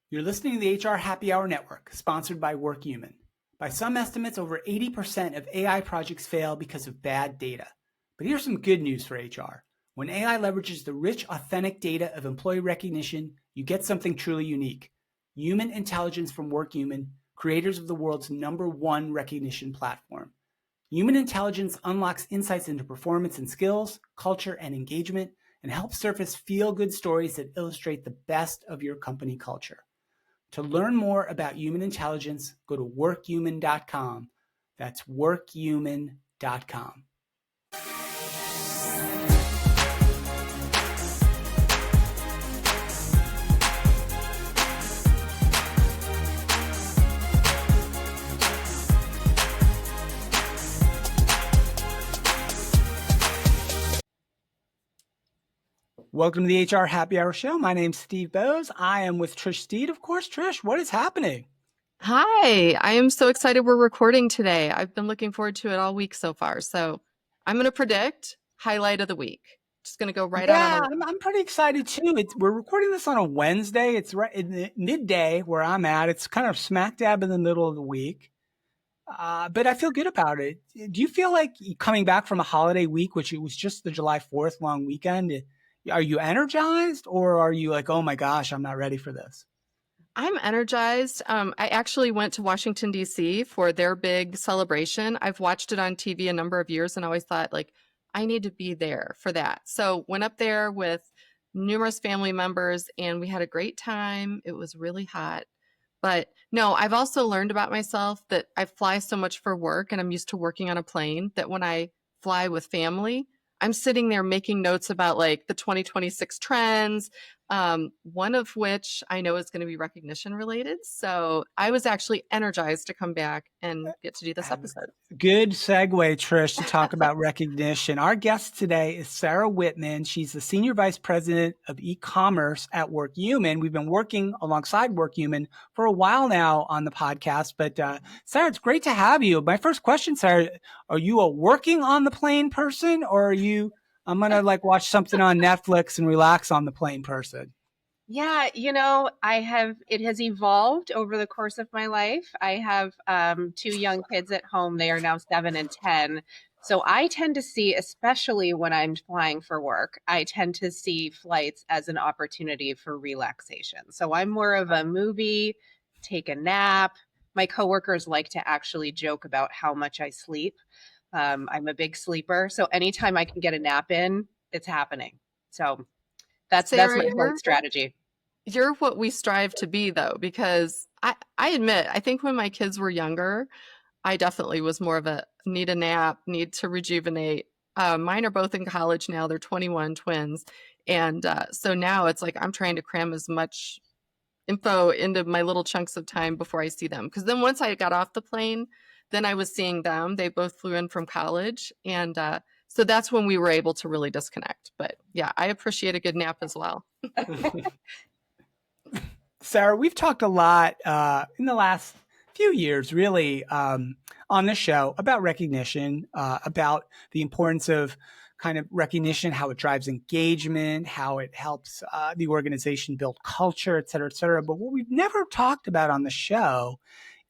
You're listening to the HR Happy Hour Network, sponsored by Workhuman. By some estimates, over 80% of AI projects fail because of bad data. But here's some good news for HR. When AI leverages the rich, authentic data of employee recognition, you get something truly unique. Human intelligence from Workhuman, creators of the world's #1 recognition platform. Human intelligence unlocks insights into performance and skills, culture and engagement, and helps surface feel-good stories that illustrate the best of your company culture. To learn more about human intelligence, go to workhuman.com. That's workhuman.com. Welcome to the HR Happy Hour Show. My name's Steve Boese. I am with Trish Steed. Of course, Trish, what is happening? Hi, I am so excited we're recording today. I've been looking forward to it all week so far. So I'm going to predict highlight of the week. Just going to go right out on I'm pretty excited too. We're recording this on a Wednesday. It's right in the midday where I'm at. It's kind of smack dab in the middle of the week. But I feel good about it. Do you feel like coming back from a holiday week, which it was just the July 4th long weekend, are you energized or are you like, oh my gosh, I'm not ready for this? I'm energized. I actually went to Washington, D.C. for their big celebration. I've watched it on TV a number of years and always thought, like, I need to be there for that. So went up there with numerous family members and we had a great time. It was really hot. But no, I've also learned about myself that I fly so much for work and I'm used to working on a plane that when I fly with family, I'm sitting there making notes about like the 2026 trends, one of which I know is going to be recognition related. So I was actually energized to come back and get to do this episode. Good segue, Trish, to talk about recognition. Our guest today is Sarah Whitman. She's the Senior Vice President of E-commerce at Workhuman. We've been working alongside Workhuman for a while now on the podcast. But Sarah, it's great to have you. My first question, Sarah, are you a working on the plane person or are you, I'm going to like watch something on Netflix and relax on the plane person? Yeah, it has evolved over the course of my life. I have 2 young kids at home. They are now 7 and 10. So I tend to see, especially when I'm flying for work, I tend to see flights as an opportunity for relaxation. So I'm more of a movie, take a nap. My coworkers like to actually joke about how much I sleep. I'm a big sleeper. So anytime I can get a nap in, it's happening. So that's my flight strategy. You're what we strive to be, though, because I admit, I think when my kids were younger, I definitely was more of a need a nap, need to rejuvenate. Mine are both in college now. They're 21 twins. And so now it's like I'm trying to cram as much info into my little chunks of time before I see them. Because then once I got off the plane, then I was seeing them. They both flew in from college. And so that's when we were able to really disconnect. But yeah, I appreciate a good nap as well. Sarah, we've talked a lot in the last few years, really, on the show about recognition, about the importance of kind of recognition, how it drives engagement, how it helps the organization build culture, et cetera, et cetera. But what we've never talked about on the show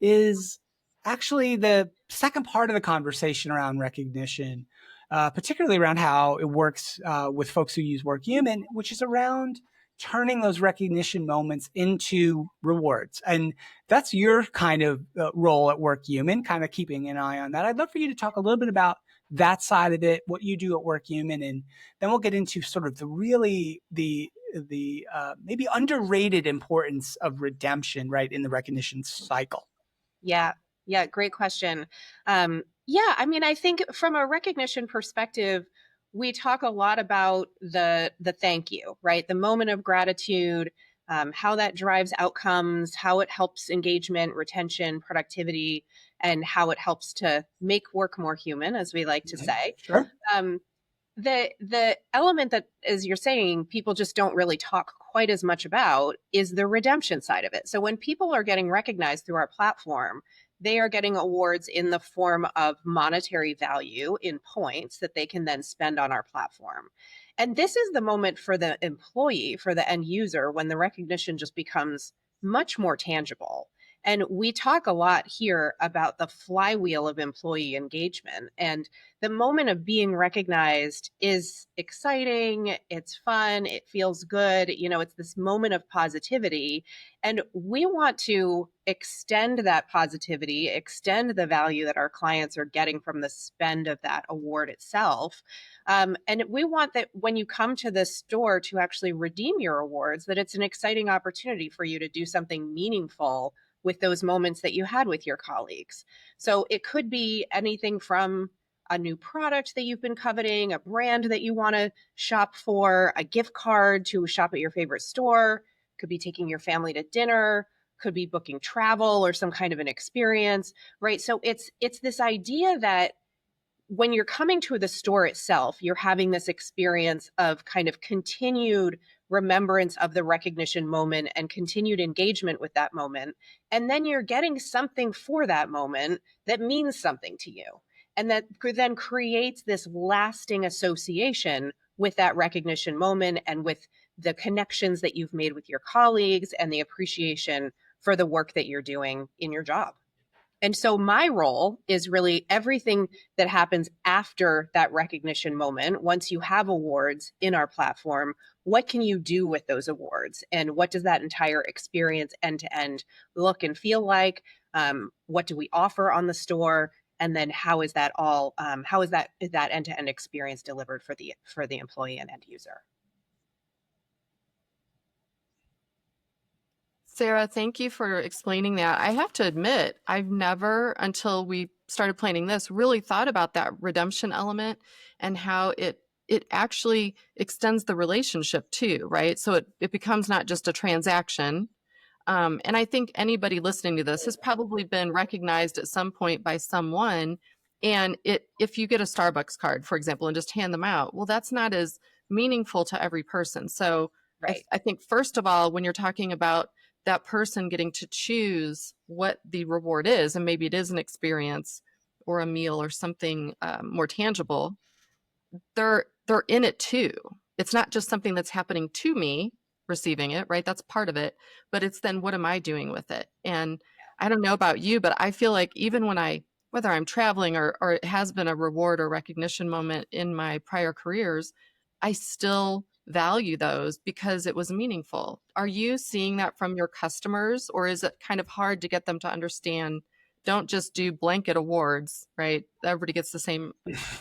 is actually the second part of the conversation around recognition, particularly around how it works with folks who use Workhuman, which is around turning those recognition moments into rewards. And that's your kind of role at Workhuman, kind of keeping an eye on that. I'd love for you to talk a little bit about that side of it, what you do at Workhuman, and then we'll get into sort of the maybe underrated importance of redemption, right, in the recognition cycle. Yeah, great question. I mean, I think from a recognition perspective, we talk a lot about the thank you, right? The moment of gratitude, how that drives outcomes, how it helps engagement, retention, productivity, and how it helps to make work more human, as we like to say. Sure. The element that, as you're saying, people just don't really talk quite as much about is the redemption side of it. So when people are getting recognized through our platform, they are getting awards in the form of monetary value in points that they can then spend on our platform. And this is the moment for the employee, for the end user, when the recognition just becomes much more tangible. And we talk a lot here about the flywheel of employee engagement. And the moment of being recognized is exciting, it's fun, it feels good. It's this moment of positivity. And we want to extend that positivity, extend the value that our clients are getting from the spend of that award itself. And we want that when you come to the store to actually redeem your awards, that it's an exciting opportunity for you to do something meaningful with those moments that you had with your colleagues. So it could be anything from a new product that you've been coveting, a brand that you want to shop for, a gift card to shop at your favorite store, could be taking your family to dinner, could be booking travel or some kind of an experience, right? So it's this idea that when you're coming to the store itself, you're having this experience of kind of continued remembrance of the recognition moment and continued engagement with that moment. And then you're getting something for that moment that means something to you. And that then creates this lasting association with that recognition moment and with the connections that you've made with your colleagues and the appreciation for the work that you're doing in your job. And so my role is really everything that happens after that recognition moment. Once you have awards in our platform, what can you do with those awards? And what does that entire experience end to end look and feel like? What do we offer on the store? And then how is that all, how is that end to end experience delivered for the employee and end user? Sarah, thank you for explaining that. I have to admit, I've never, until we started planning this, really thought about that redemption element and how it actually extends the relationship too, right? So it becomes not just a transaction. And I think anybody listening to this has probably been recognized at some point by someone. And if you get a Starbucks card, for example, and just hand them out, well, that's not as meaningful to every person. So Right. I think, first of all, when you're talking about that person getting to choose what the reward is, and maybe it is an experience or a meal or something more tangible, they're in it too. It's not just something that's happening to me receiving it, right? That's part of it, but it's then what am I doing with it? And I don't know about you, but I feel like even when whether I'm traveling or it has been a reward or recognition moment in my prior careers, I still value those because it was meaningful. Are you seeing that from your customers, or is it kind of hard to get them to understand, don't just do blanket awards, right? Everybody gets the same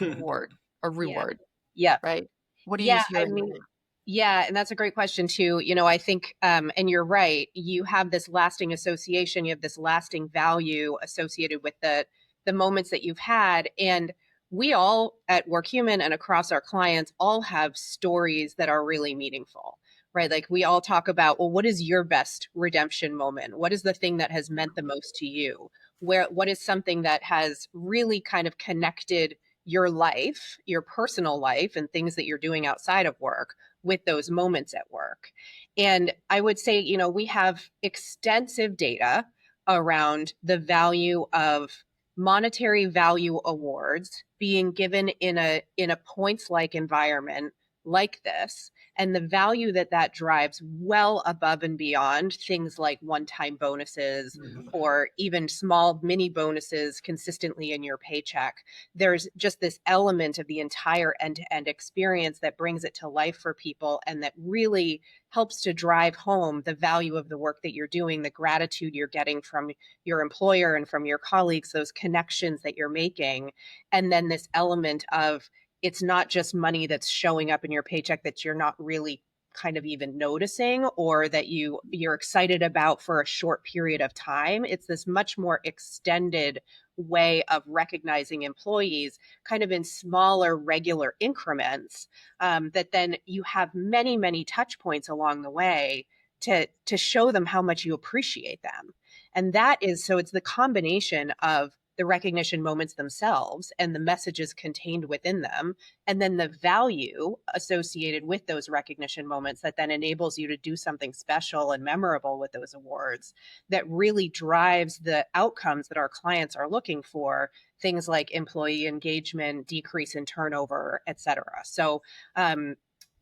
award or Yeah. reward, Yeah. right? What are you Yeah. hearing? Yeah, and that's a great question too. I think, and you're right, you have this lasting association, you have this lasting value associated with the moments that you've had. And we all at Workhuman and across our clients all have stories that are really meaningful, right? Like we all talk about, well, what is your best redemption moment? What is the thing that has meant the most to you? What is something that has really kind of connected your life, your personal life, and things that you're doing outside of work with those moments at work? And I would say, we have extensive data around the value of monetary value awards being given in a points like environment like this, and the value that drives well above and beyond things like one-time bonuses or even small mini bonuses consistently in your paycheck. There's just this element of the entire end-to-end experience that brings it to life for people and that really helps to drive home the value of the work that you're doing, the gratitude you're getting from your employer and from your colleagues, those connections that you're making. And then this element of it's not just money that's showing up in your paycheck that you're not really kind of even noticing or that you're excited about for a short period of time. It's this much more extended way of recognizing employees kind of in smaller regular increments, that then you have many, many touch points along the way to show them how much you appreciate them. And so it's the combination of the recognition moments themselves and the messages contained within them, and then the value associated with those recognition moments that then enables you to do something special and memorable with those awards that really drives the outcomes that our clients are looking for, things like employee engagement, decrease in turnover, et cetera. So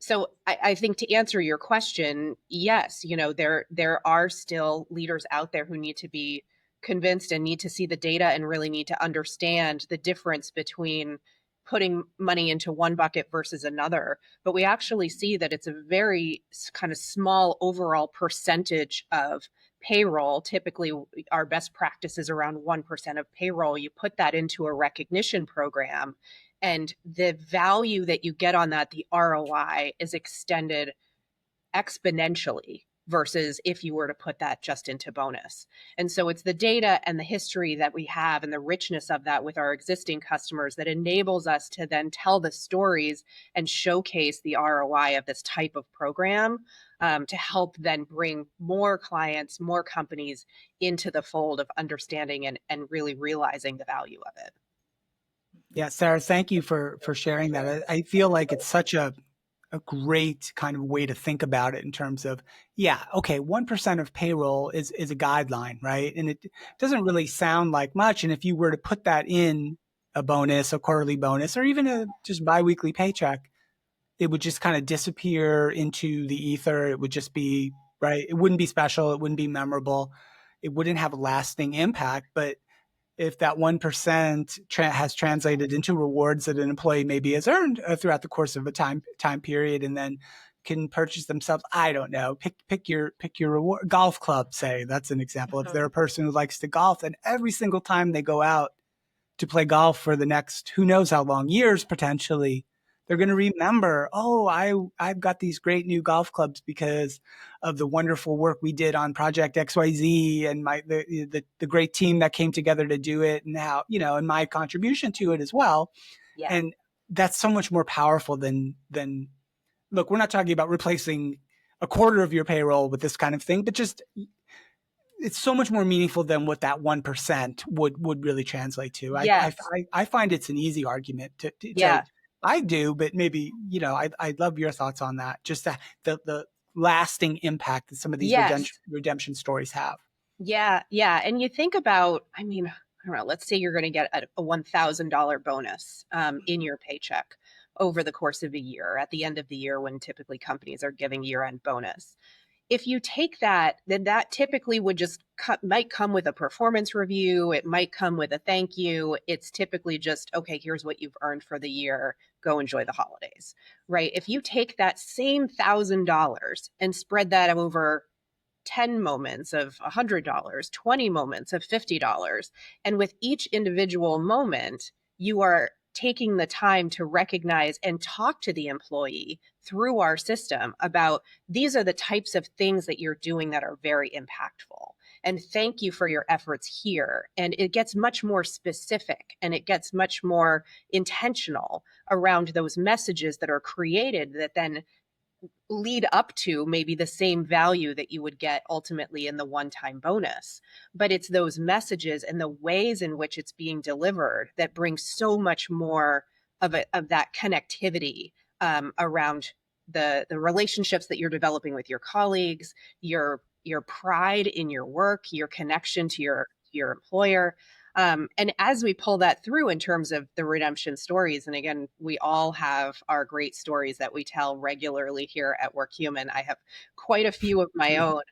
So I think to answer your question, yes, there are still leaders out there who need to be convinced and need to see the data and really need to understand the difference between putting money into one bucket versus another. But we actually see that it's a very kind of small overall percentage of payroll. Typically, our best practice is around 1% of payroll. You put that into a recognition program, and the value that you get on that, the ROI, is extended exponentially versus if you were to put that just into bonus. And so it's the data and the history that we have and the richness of that with our existing customers that enables us to then tell the stories and showcase the ROI of this type of program, to help then bring more clients, more companies into the fold of understanding and really realizing the value of it. Yeah, Sarah, thank you for sharing that. I feel like it's such a great kind of way to think about it in terms of, yeah, okay, 1% of payroll is a guideline, right? And it doesn't really sound like much. And if you were to put that in a bonus, a quarterly bonus, or even a just biweekly paycheck, it would just kind of disappear into the ether. It would just be, right? It wouldn't be special. It wouldn't be memorable. It wouldn't have a lasting impact. But if that 1% has translated into rewards that an employee maybe has earned throughout the course of a time period, and then can purchase themselves, I don't know, pick your reward, golf club, say, that's an example. If they're a person who likes to golf, and every single time they go out to play golf for the next, who knows how long, years potentially, they're going to remember, oh, I've got these great new golf clubs because of the wonderful work we did on Project XYZ and the great team that came together to do it, and how, and my contribution to it as well. Yeah. And that's so much more powerful than look, we're not talking about replacing a quarter of your payroll with this kind of thing, but just it's so much more meaningful than what that 1% would really translate to. Yes. I find it's an easy argument to Yeah. I do, but maybe, I'd love your thoughts on that. Just the lasting impact that some of these Yes. redemption stories have. Yeah. Yeah. And you think about, I don't know, let's say you're going to get a $1,000 bonus in your paycheck over the course of a year, at the end of the year, when typically companies are giving year-end bonus. If you take that, then that typically would just might come with a performance review. It might come with a thank you. It's typically just, okay, here's what you've earned for the year. Go enjoy the holidays, right? If you take that same $1,000 and spread that over 10 moments of $100, 20 moments of $50, and with each individual moment, you are taking the time to recognize and talk to the employee through our system about, these are the types of things that you're doing that are very impactful. And thank you for your efforts here. And it gets much more specific, and it gets much more intentional around those messages that are created that then lead up to maybe the same value that you would get ultimately in the one-time bonus. But it's those messages and the ways in which it's being delivered that bring so much more of that connectivity around the relationships that you're developing with your colleagues, your pride in your work, your connection to your employer. And as we pull that through in terms of the redemption stories, and again, we all have our great stories that we tell regularly here at Workhuman. I have quite a few of my own.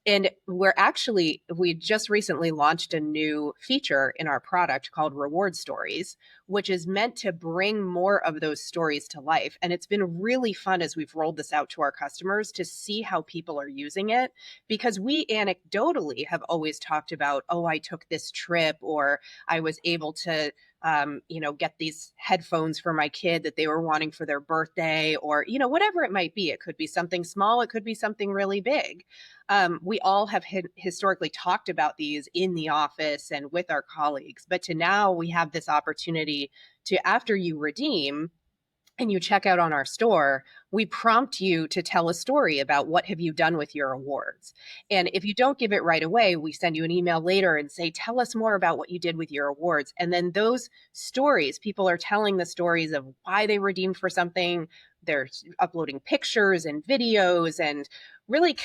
And we just recently launched a new feature in our product called Reward Stories, which is meant to bring more of those stories to life. And it's been really fun as we've rolled this out to our customers to see how people are using it, because we anecdotally have always talked about, oh, I took this trip, or I was able to get these headphones for my kid that they were wanting for their birthday, or, whatever it might be. It could be something small. It could be something really big. We all have historically talked about these in the office and with our colleagues, but to now we have this opportunity to, after you redeem and you check out on our store, we prompt you to tell a story about what have you done with your awards. And if you don't give it right away, we send you an email later and say, tell us more about what you did with your awards. And then those stories, people are telling the stories of why they redeemed for something. They're uploading pictures and videos and really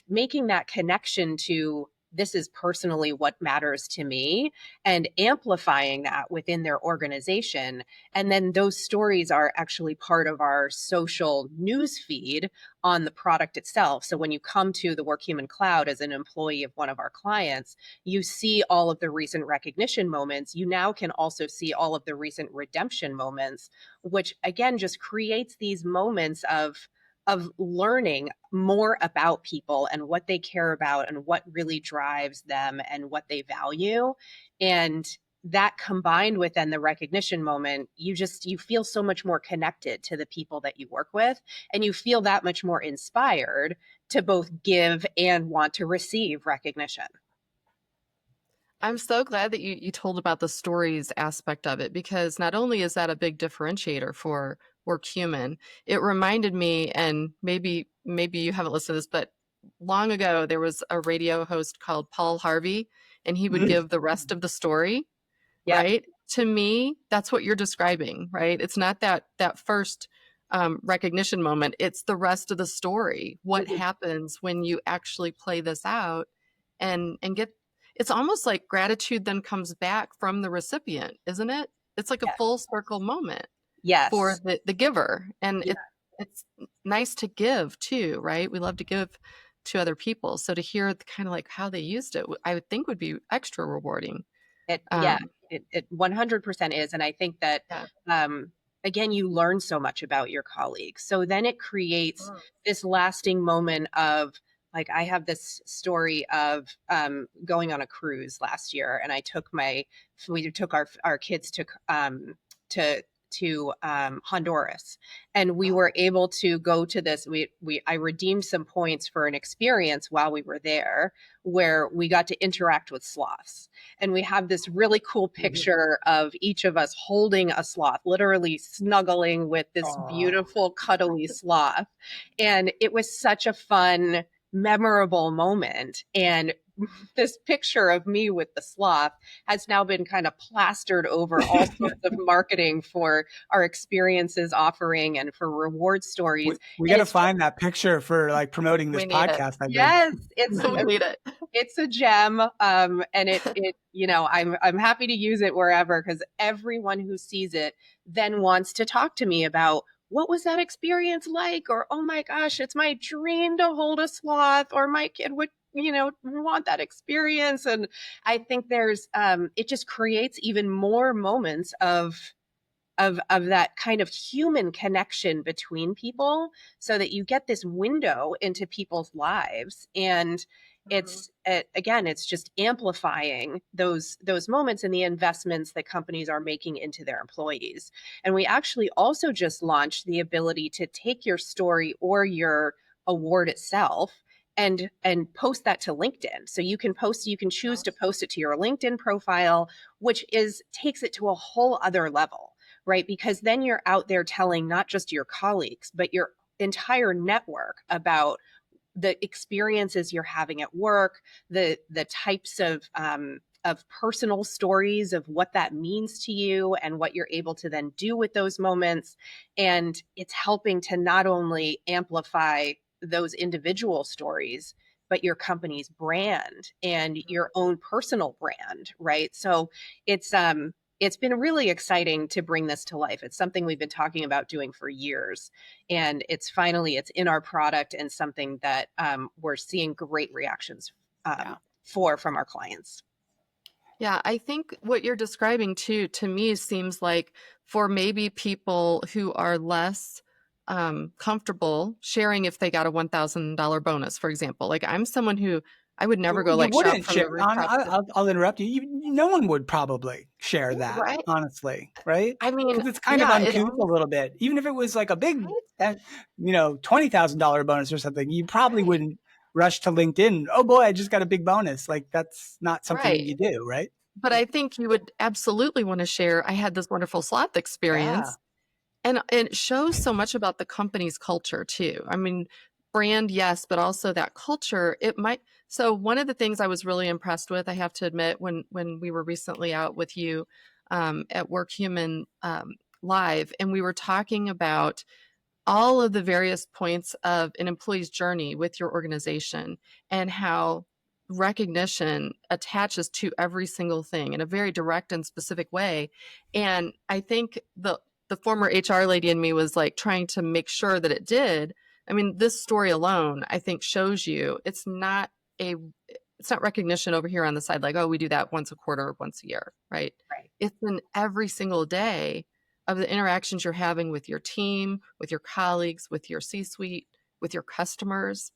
making that connection to this is personally what matters to me, and amplifying that within their organization. And then those stories are actually part of our social news feed on the product itself. So when you come to the Workhuman Cloud as an employee of one of our clients, you see all of the recent recognition moments. You now can also see all of the recent redemption moments, which again just creates these moments of learning more about people and what they care about and what really drives them and what they value. And that combined with then the recognition moment, you feel so much more connected to the people that you work with, and you feel that much more inspired to both give and want to receive recognition. I'm so glad that you told about the stories aspect of it, because not only is that a big differentiator for Workhuman, it reminded me, and maybe you haven't listened to this, but long ago there was a radio host called Paul Harvey, and he would give the rest of the story, Yep. right? To me, that's what you're describing, right? It's not that first recognition moment, it's the rest of the story. What happens when you actually play this out and get, it's almost like gratitude then comes back from the recipient, isn't it? It's like a Yes. full circle moment for Yes. the giver. And Yeah. it's nice to give too, right? We love to give to other people. So to hear kind of like how they used it, I would think would be extra rewarding. Yeah, Um, it 100% is. And I think that, yeah. again, you learn so much about your colleagues. So then it creates this lasting moment of, like, I have this story of going on a cruise last year, and we took our kids to Honduras, and we were able to go to this. I redeemed some points for an experience while we were there, where we got to interact with sloths. And we have this really cool picture of each of us holding a sloth, literally snuggling with this beautiful, cuddly sloth. And it was such a fun, memorable moment. And this picture of me with the sloth has now been kind of plastered over all sorts of marketing for our experiences offering and for reward stories. We And got to it's find that picture for like promoting this We need it. podcast, I think. yes, We need it. it's a gem. And I'm happy to use it wherever, because everyone who sees it then wants to talk to me about, what was that experience like? Or, oh my gosh, it's my dream to hold a sloth, or my kid would, want that experience. And I think it just creates even more moments of that kind of human connection between people, so that you get this window into people's lives. And it's just amplifying those moments and the investments that companies are making into their employees. And we actually also just launched the ability to take your story or your award itself and post that to LinkedIn. So you can choose to post it to your LinkedIn profile, which takes it to a whole other level, right? Because then you're out there telling not just your colleagues, but your entire network about the experiences you're having at work, the types of personal stories of what that means to you and what you're able to then do with those moments. And it's helping to not only amplify those individual stories, but your company's brand and your own personal brand, right? So it's been really exciting to bring this to life. It's something we've been talking about doing for years, and it's in our product, and something that we're seeing great reactions from our clients. Yeah, I think what you're describing too, to me, seems like for maybe people who are less comfortable sharing if they got a $1,000 bonus, for example. Like I'm someone who I would never go You like shout wouldn't from the share. rooftop. I'll interrupt you. No one would probably share that, Right? honestly, right? I mean, Because it's kind of yeah, it uncouth a almost, little bit. Even if it was like a big, right? $20,000 bonus or something, you probably wouldn't rush to LinkedIn. Oh boy, I just got a big bonus. Like that's not something Right. you do, right? But I think you would absolutely want to share. I had this wonderful sloth Yeah. experience. And it shows so much about the company's culture too. I mean, brand, yes, but also that culture, it might. So one of the things I was really impressed with, I have to admit, when we were recently out with you at Workhuman Live, and we were talking about all of the various points of an employee's journey with your organization, and how recognition attaches to every single thing in a very direct and specific way. And I think the former HR lady in me was like trying to make sure that it did. I mean, this story alone, I think, shows you a it's not recognition over here on the side, like, oh, we do that once a quarter or once a year, right? Right. It's in every single day of the interactions you're having with your team, with your colleagues, with your C-suite, with your customers.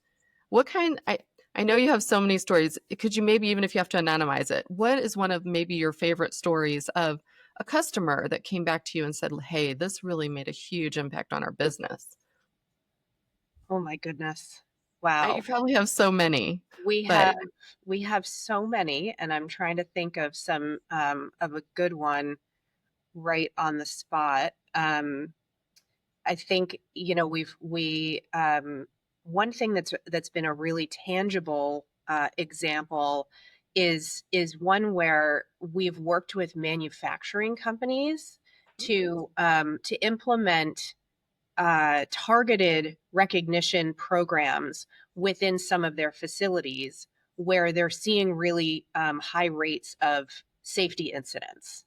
What kind, I know you have so many stories. Could you maybe, even if you have to anonymize it, what is one of maybe your favorite stories of a customer that came back to you and said, hey, this really made a huge impact on our business? Oh my goodness. You Wow. probably have so many, We but have we have so many, and I'm trying to think of some of a good one right on the spot. I think, you know, we one thing that's been a really tangible example is one where we've worked with manufacturing companies to implement targeted recognition programs within some of their facilities where they're seeing really high rates of safety incidents.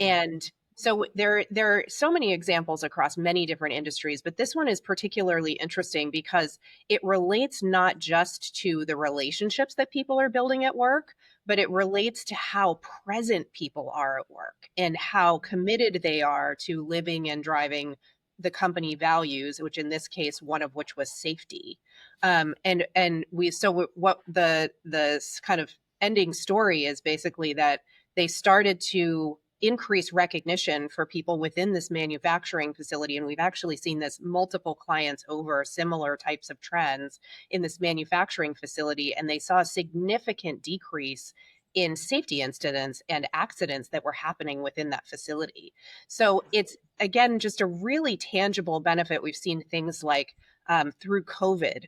And so there are so many examples across many different industries, but this one is particularly interesting because it relates not just to the relationships that people are building at work, but it relates to how present people are at work and how committed they are to living and driving the company values, which in this case, one of which was safety. What the kind of ending story is basically that they started to increase recognition for people within this manufacturing facility. And we've actually seen this multiple clients over similar types of trends in this manufacturing facility. And they saw a significant decrease in safety incidents and accidents that were happening within that facility. So it's, again, just a really tangible benefit. We've seen things like through COVID,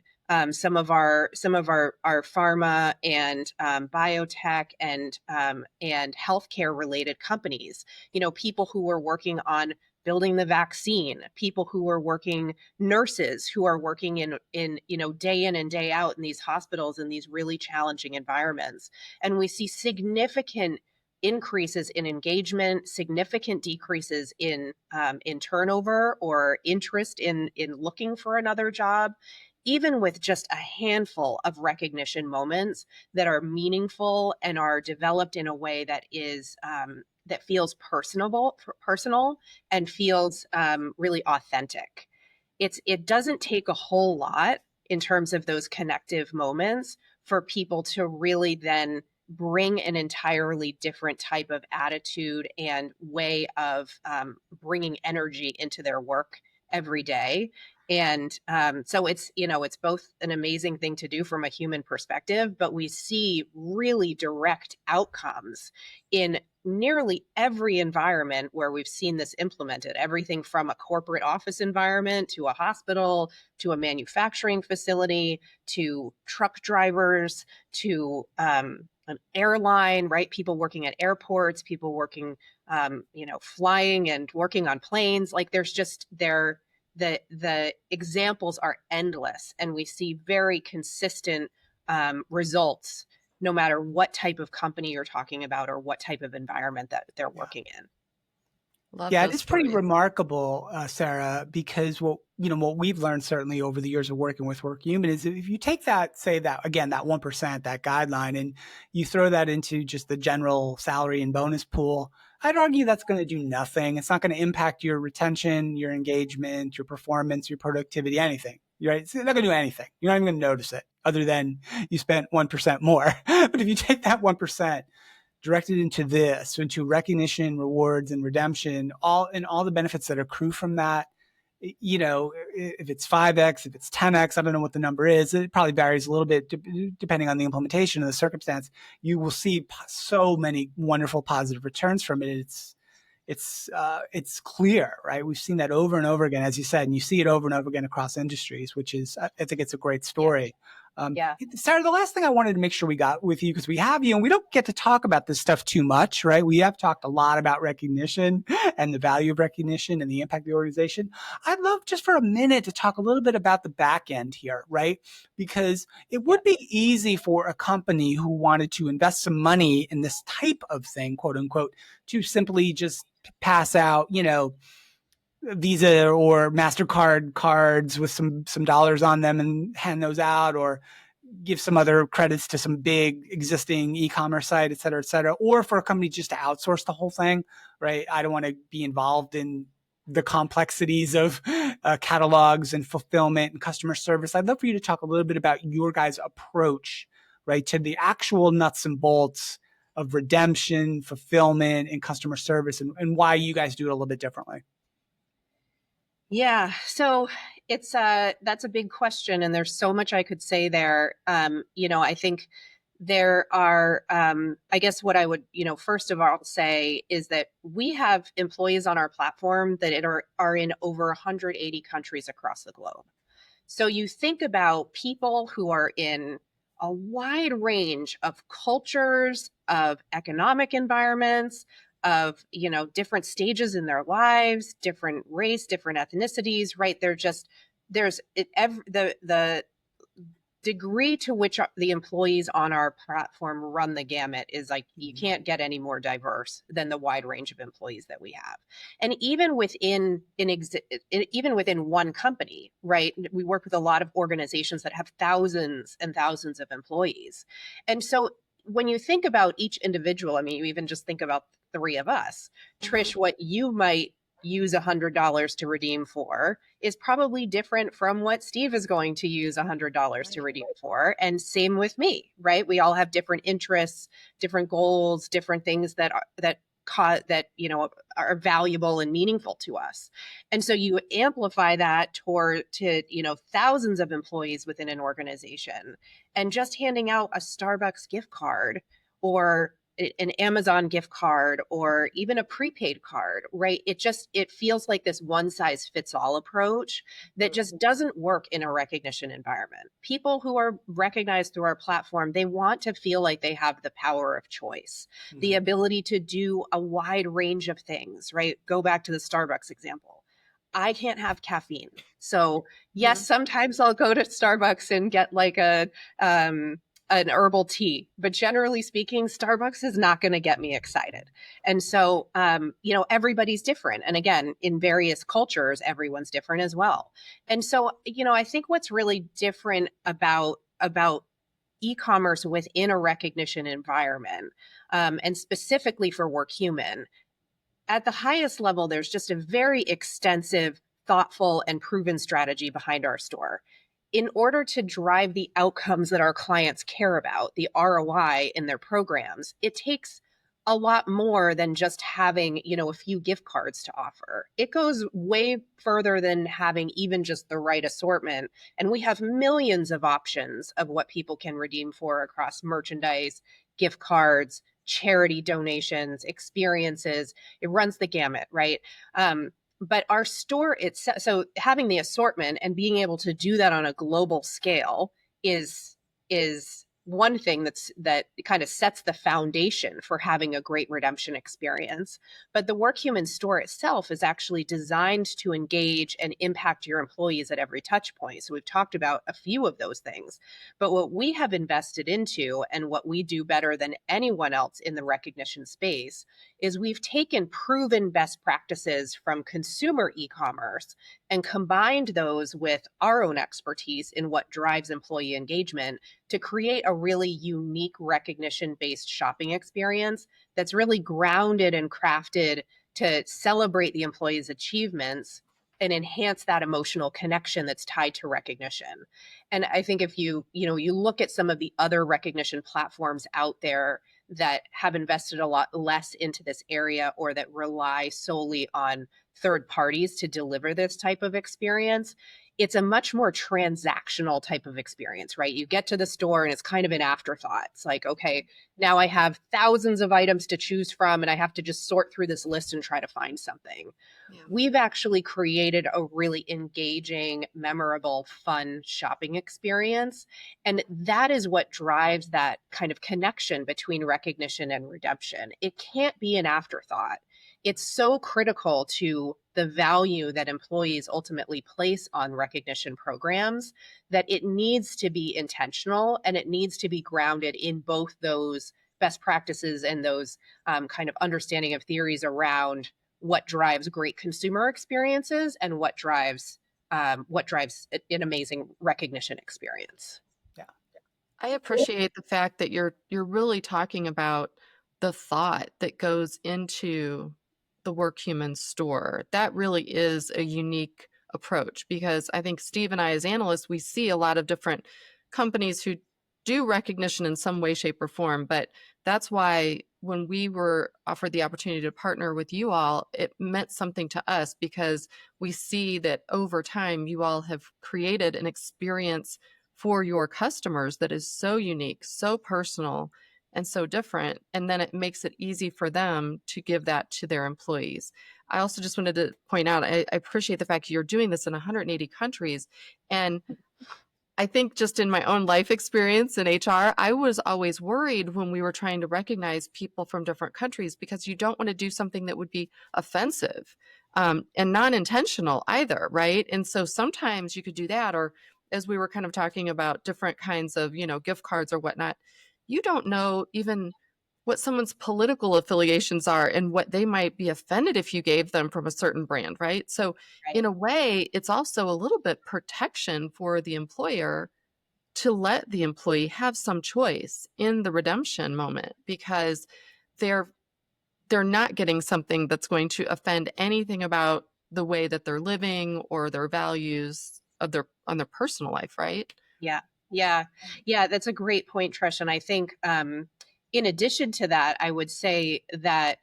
some of our pharma and biotech and healthcare related companies. You know, people who were working on building the vaccine, people who were working, nurses who are working in you know, day in and day out in these hospitals in these really challenging environments, and we see significant increases in engagement, significant decreases in turnover or interest in looking for another job, even with just a handful of recognition moments that are meaningful and are developed in a way that is that feels personal and feels really authentic. It doesn't take a whole lot in terms of those connective moments for people to really then bring an entirely different type of attitude and way of bringing energy into their work every day. And so it's, you know, it's both an amazing thing to do from a human perspective, but we see really direct outcomes in nearly every environment where we've seen this implemented, everything from a corporate office environment to a hospital, to a manufacturing facility, to truck drivers, to an airline, right? People working at airports, people working, you know, flying and working on planes. Like there's just the examples are endless, and we see very consistent results no matter what type of company you're talking about or what type of environment that they're working in. love Yeah, it those is pretty stories. remarkable, Sarah, because what we've learned certainly over the years of working with Workhuman is if you take that, say that again, that 1%, that guideline, and you throw that into just the general salary and bonus pool, I'd argue that's going to do nothing. It's not going to impact your retention, your engagement, your performance, your productivity, anything. Right? It's not going to do anything. You're not even going to notice it, other than you spent 1% more. But if you take that 1%, directed into this, into recognition, rewards, and redemption, all the benefits that accrue from that. You know, if it's 5x, if it's 10x, I don't know what the number is. It probably varies a little bit depending on the implementation and the circumstance. You will see so many wonderful positive returns from it. It's clear, right? We've seen that over and over again, as you said, and you see it over and over again across industries, which is, I think it's a great story. Yeah. Sarah, the last thing I wanted to make sure we got with you, because we have you and we don't get to talk about this stuff too much, right? We have talked a lot about recognition and the value of recognition and the impact of the organization. I'd love just for a minute to talk a little bit about the back end here, right? Because it would be easy for a company who wanted to invest some money in this type of thing, quote unquote, to simply just pass out, Visa or MasterCard cards with some dollars on them and hand those out, or give some other credits to some big existing e-commerce site, et cetera, or for a company just to outsource the whole thing, right? I don't want to be involved in the complexities of catalogs and fulfillment and customer service. I'd love for you to talk a little bit about your guys' approach, right, to the actual nuts and bolts of redemption, fulfillment, and customer service, and why you guys do it a little bit differently. Yeah, so it's that's a big question, and there's so much I could say there. I think there are, I guess what I would, first of all say is that we have employees on our platform that are in over 180 countries across the globe. So you think about people who are in a wide range of cultures, of economic environments, of different stages in their lives, different race, different ethnicities, right? The degree to which the employees on our platform run the gamut is like, you can't get any more diverse than the wide range of employees that we have. And even within one company, right, we work with a lot of organizations that have thousands and thousands of employees. And so when you think about each individual, I mean, you even just think about three of us. Trish, what you might use $100 to redeem for is probably different from what Steve is going to use $100 to redeem for. And same with me, right? We all have different interests, different goals, different things that are valuable and meaningful to us. And so you amplify that to thousands of employees within an organization, and just handing out a Starbucks gift card or an Amazon gift card or even a prepaid card, right? It feels like this one size fits all approach that just doesn't work in a recognition environment. People who are recognized through our platform, they want to feel like they have the power of choice, the ability to do a wide range of things, right? Go back to the Starbucks example. I can't have caffeine. So yes, sometimes I'll go to Starbucks and get like an herbal tea, but generally speaking, Starbucks is not going to get me excited. And so, everybody's different. And again, in various cultures, everyone's different as well. And so, I think what's really different about e-commerce within a recognition environment, and specifically for Workhuman, at the highest level, there's just a very extensive, thoughtful, and proven strategy behind our store. In order to drive the outcomes that our clients care about, the ROI in their programs, it takes a lot more than just having, a few gift cards to offer. It goes way further than having even just the right assortment. And we have millions of options of what people can redeem for across merchandise, gift cards, charity donations, experiences. It runs the gamut, right? But our store itself, so having the assortment and being able to do that on a global scale is one thing that kind of sets the foundation for having a great redemption experience. But the Workhuman store itself is actually designed to engage and impact your employees at every touch point. So we've talked about a few of those things. But what we have invested into and what we do better than anyone else in the recognition space is we've taken proven best practices from consumer e-commerce and combined those with our own expertise in what drives employee engagement to create a really unique recognition-based shopping experience that's really grounded and crafted to celebrate the employee's achievements and enhance that emotional connection that's tied to recognition. And I think if you look at some of the other recognition platforms out there that have invested a lot less into this area or that rely solely on third parties to deliver this type of experience, it's a much more transactional type of experience, right? You get to the store and it's kind of an afterthought. It's like, okay, now I have thousands of items to choose from and I have to just sort through this list and try to find something. Yeah. We've actually created a really engaging, memorable, fun shopping experience. And that is what drives that kind of connection between recognition and redemption. It can't be an afterthought. It's so critical to the value that employees ultimately place on recognition programs that it needs to be intentional and it needs to be grounded in both those best practices and those kind of understanding of theories around what drives great consumer experiences and what drives an amazing recognition experience. Yeah. I appreciate the fact that you're really talking about the thought that goes into the Workhuman store. That really is a unique approach, because I think Steve and I as analysts, we see a lot of different companies who do recognition in some way, shape, or form. But that's why when we were offered the opportunity to partner with you all, it meant something to us, because we see that over time you all have created an experience for your customers that is so unique, so personal, and so different. And then it makes it easy for them to give that to their employees. I also just wanted to point out, I appreciate the fact you're doing this in 180 countries. And I think just in my own life experience in HR, I was always worried when we were trying to recognize people from different countries, because you don't want to do something that would be offensive and non-intentional either, right? And so sometimes you could do that, or as we were kind of talking about different kinds of, gift cards or whatnot, you don't know even what someone's political affiliations are and what they might be offended if you gave them from a certain brand, right? So in a way, it's also a little bit protection for the employer to let the employee have some choice in the redemption moment, because they're not getting something that's going to offend anything about the way that they're living or their values of on their personal life, right? Yeah, yeah, yeah. That's a great point, Trish. And I think in addition to that, I would say that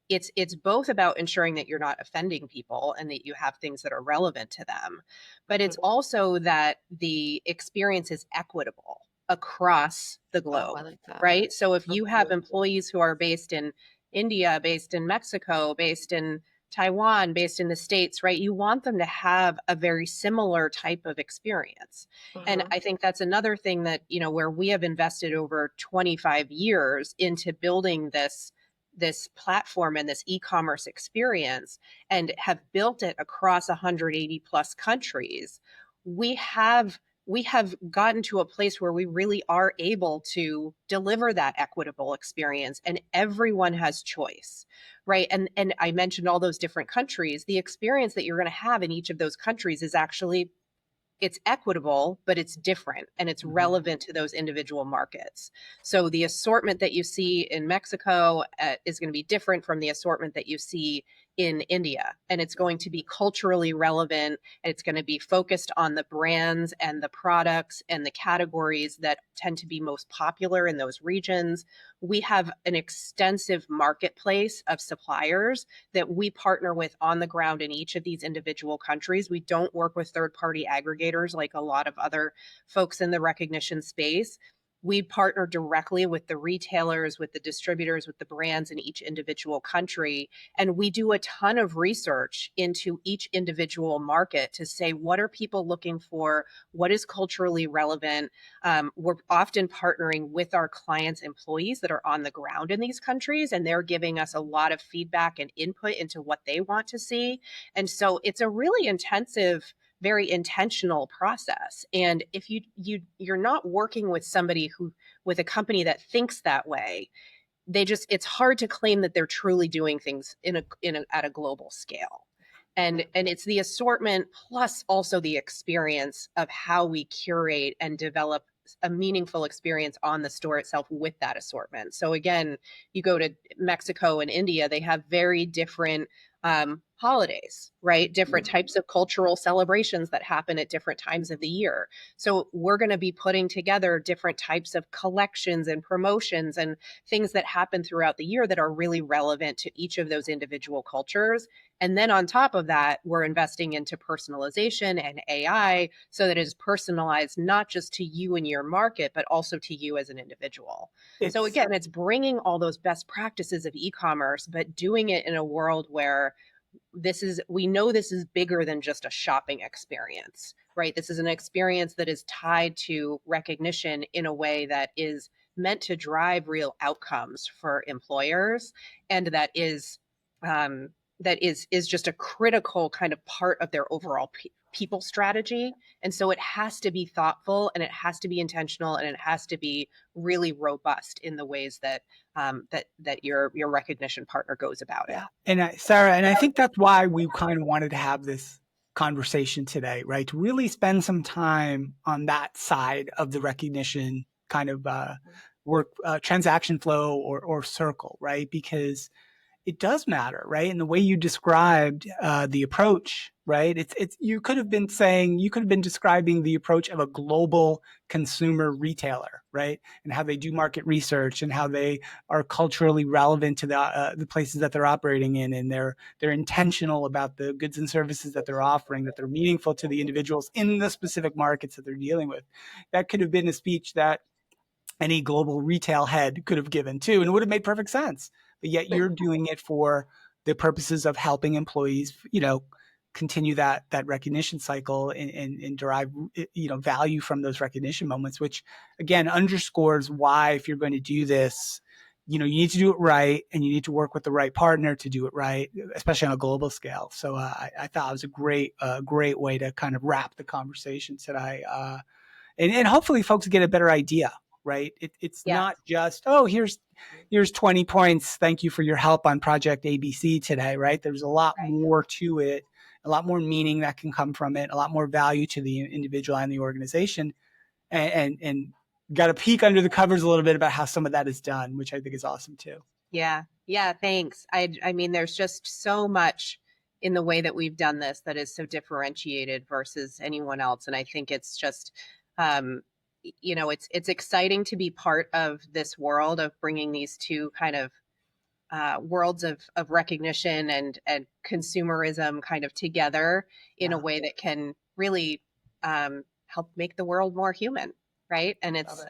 it's both about ensuring that you're not offending people and that you have things that are relevant to them, but it's also that the experience is equitable across the globe, I like that. right? So if you have employees who are based in India, based in Mexico, based in Taiwan, based in the States, right? You want them to have a very similar type of experience. And I think that's another thing that, where we have invested over 25 years into building this platform and this e-commerce experience and have built it across 180 plus countries. We have gotten to a place where we really are able to deliver that equitable experience, and everyone has choice, right? And I mentioned all those different countries. The experience that you're going to have in each of those countries is actually, it's equitable, but it's different and it's relevant to those individual markets. So the assortment that you see in Mexico is going to be different from the assortment that you see in India. And it's going to be culturally relevant, and it's going to be focused on the brands and the products and the categories that tend to be most popular in those regions. We have an extensive marketplace of suppliers that we partner with on the ground in each of these individual countries. We don't work with third-party aggregators like a lot of other folks in the recognition space. We partner directly with the retailers, with the distributors, with the brands in each individual country. And we do a ton of research into each individual market to say, what are people looking for? What is culturally relevant? We're often partnering with our clients' employees that are on the ground in these countries, and they're giving us a lot of feedback and input into what they want to see. And so it's a really intensive, very intentional process. And if you're not working with somebody with a company that thinks that way, it's hard to claim that they're truly doing things at a global scale. And it's the assortment plus also the experience of how we curate and develop a meaningful experience on the store itself with that assortment. So again, you go to Mexico and India, they have very different holidays, right? Different types of cultural celebrations that happen at different times of the year. So we're going to be putting together different types of collections and promotions and things that happen throughout the year that are really relevant to each of those individual cultures. And then on top of that, we're investing into personalization and AI so that it is personalized not just to you and your market, but also to you as an individual. So It's again, it's bringing all those best practices of e-commerce, but doing it in a world where we know this is bigger than just a shopping experience, right? This is an experience that is tied to recognition in a way that is meant to drive real outcomes for employers, and um, that is just a critical kind of part of their overall people strategy. And so it has to be thoughtful, and it has to be intentional, and it has to be really robust in the ways that that your recognition partner goes about it. Yeah. And Sarah, and I think that's why we kind of wanted to have this conversation today, right? To really spend some time on that side of the recognition kind of work, transaction flow or circle, right? Because it does matter, right? And the way you described the approach, right? It's you could have been describing the approach of a global consumer retailer, right? And how they do market research and how they are culturally relevant to the places that they're operating in, and they're intentional about the goods and services that they're offering, that they're meaningful to the individuals in the specific markets that they're dealing with. That could have been a speech that any global retail head could have given too, and it would have made perfect sense. But yet you're doing it for the purposes of helping employees, continue that recognition cycle and derive, value from those recognition moments, which again underscores why, if you're going to do this, you need to do it right, and you need to work with the right partner to do it right, especially on a global scale. So I thought it was a great way to kind of wrap the conversation today. And hopefully folks get a better idea, right? It's Yeah. not just, here's 20 points. Thank you for your help on project ABC today, right? There's a lot more to it, a lot more meaning that can come from it, a lot more value to the individual and the organization, and got a peek under the covers a little bit about how some of that is done, which I think is awesome too. Yeah. Yeah. Thanks. I mean, there's just so much in the way that we've done this that is so differentiated versus anyone else. And I think it's just, it's exciting to be part of this world of bringing these two kind of worlds of recognition and consumerism kind of together in a way that can really help make the world more human, right? And it's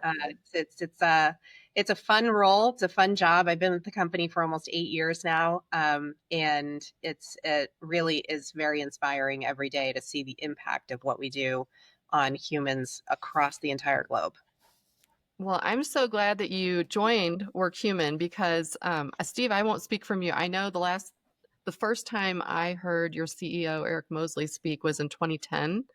a fun role. It's a fun job. I've been with the company for almost 8 years now, and it really is very inspiring every day to see the impact of what we do on humans across the entire globe. Well, I'm so glad that you joined Workhuman because, Steve, I won't speak from you. I know the first time I heard your CEO, Eric Mosley, speak was in 2010.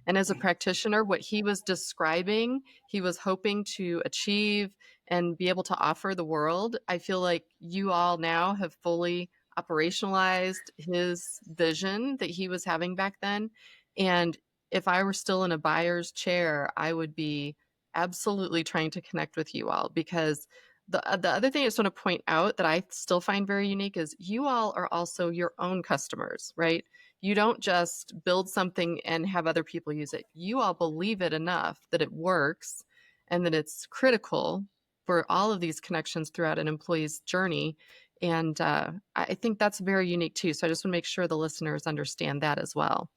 And as a practitioner, what he was describing, he was hoping to achieve and be able to offer the world. I feel like you all now have fully operationalized his vision that he was having back then. And if I were still in a buyer's chair, I would be absolutely trying to connect with you all, because the other thing I just want to point out that I still find very unique is you all are also your own customers, right? You don't just build something and have other people use it. You all believe it enough that it works and that it's critical for all of these connections throughout an employee's journey. And I think that's very unique too. So I just want to make sure the listeners understand that as well.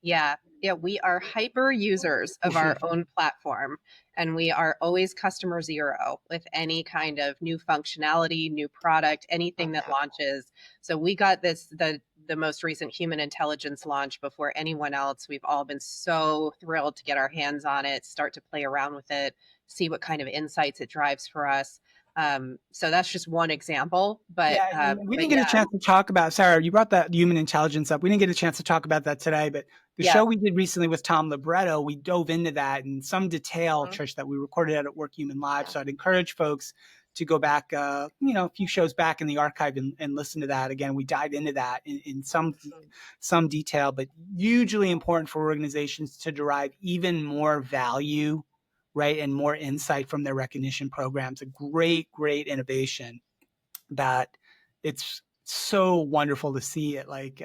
Yeah. Yeah. We are hyper users of our own platform, and we are always customer zero with any kind of new functionality, new product, anything that launches. So we got the most recent human intelligence launch before anyone else. We've all been so thrilled to get our hands on it, start to play around with it, see what kind of insights it drives for us. So that's just one example, but We didn't get a chance to talk about, Sarah, you brought that human intelligence up. We didn't get a chance to talk about that today, but the show we did recently with Tom Libretto, we dove into that in some detail, Trish, that we recorded at Workhuman Live. So I'd encourage folks to go back, a few shows back in the archive and listen to that. Again, we dive into that in some detail, but hugely important for organizations to derive even more value, right, and more insight from their recognition programs. A great innovation that it's so wonderful to see it. Like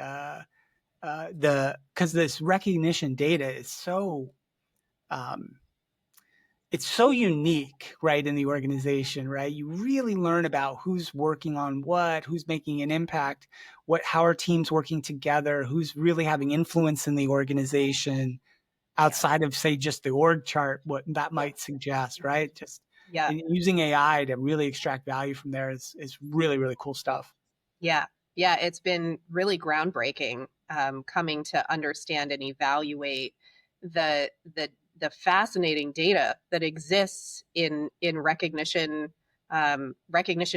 because this recognition data is so um, it's so unique, right, in the organization, right? You really learn about who's working on what, who's making an impact, how are teams working together, who's really having influence in the organization outside of, say, just the org chart, what that might suggest, right? Just Yeah. using AI to really extract value from there is really, really cool stuff. Yeah. Yeah. It's been really groundbreaking, coming to understand and evaluate the the the fascinating data that exists in recognition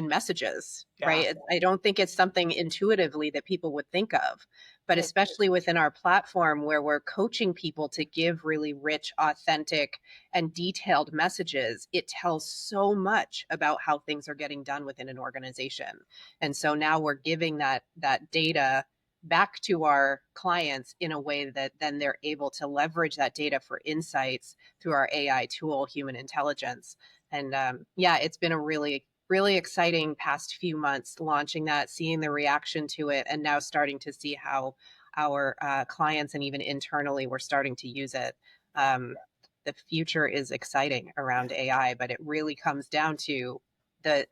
messages, Yeah. right? I don't think it's something intuitively that people would think of, but especially within our platform where we're coaching people to give really rich, authentic, and detailed messages, it tells so much about how things are getting done within an organization. And so now we're giving that data back to our clients in a way that then they're able to leverage that data for insights through our AI tool, Human Intelligence. And yeah, it's been a really, really exciting past few months launching that, seeing the reaction to it, and now starting to see how our clients and even internally we're starting to use it. The future is exciting around AI, but it really comes down to the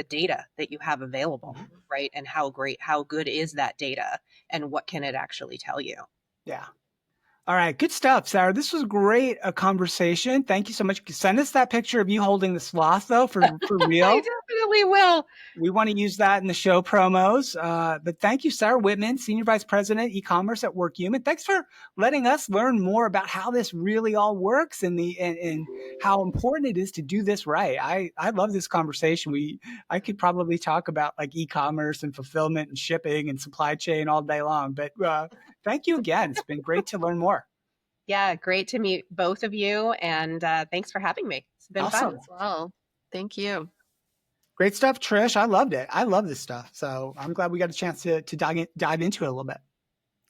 data that you have available, right? And how good is that data, and what can it actually tell you? Yeah. All right. Good stuff, Sarah. This was great, a conversation. Thank you so much. Send us that picture of you holding the sloth, though, for I real. definitely will. We want to use that in the show promos. But thank you, Sarah Whitman, Senior Vice President, E-commerce at Workhuman. Thanks for letting us learn more about how this really all works and how important it is to do this right. I love this conversation. I could probably talk about like e-commerce and fulfillment and shipping and supply chain all day long. But thank you again. It's been great to learn more. Yeah, great to meet both of you, and thanks for having me. It's been Awesome. fun. As well. Thank you. Great stuff, Trish. I loved it. I love this stuff. So I'm glad we got a chance to dive into it a little bit.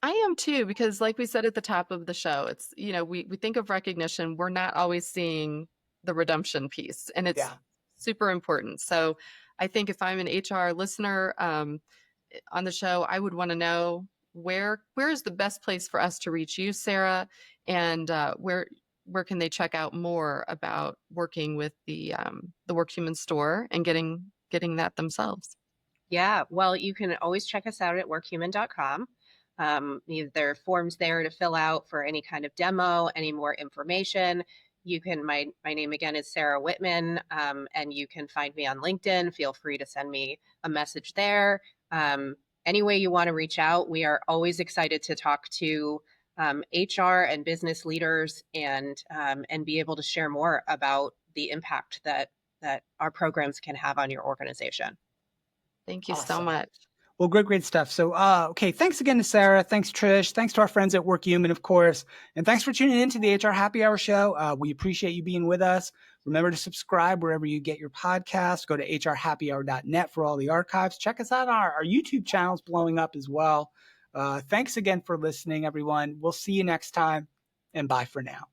I am too, because like we said at the top of the show, it's, we think of recognition, we're not always seeing the redemption piece, and it's super important. So I think if I'm an HR listener on the show, I would want to know where is the best place for us to reach you, Sarah, and where can they check out more about working with the Workhuman store and getting that themselves. Yeah, well, you can always check us out at workhuman.com. There are forms there to fill out for any kind of demo, any more information. You can, my name again is Sarah Whitman, and you can find me on LinkedIn. Feel free to send me a message there. Any way you want to reach out, we are always excited to talk to HR and business leaders and be able to share more about the impact that our programs can have on your organization. Thank you so Awesome. much. Well, great stuff. So, okay, thanks again to Sarah. Thanks, Trish. Thanks to our friends at Workhuman, of course. And thanks for tuning in to the HR Happy Hour show. We appreciate you being with us. Remember to subscribe wherever you get your podcast. Go to hrhappyhour.net for all the archives. Check us out. Our YouTube channel's blowing up as well. Thanks again for listening, everyone. We'll see you next time, and bye for now.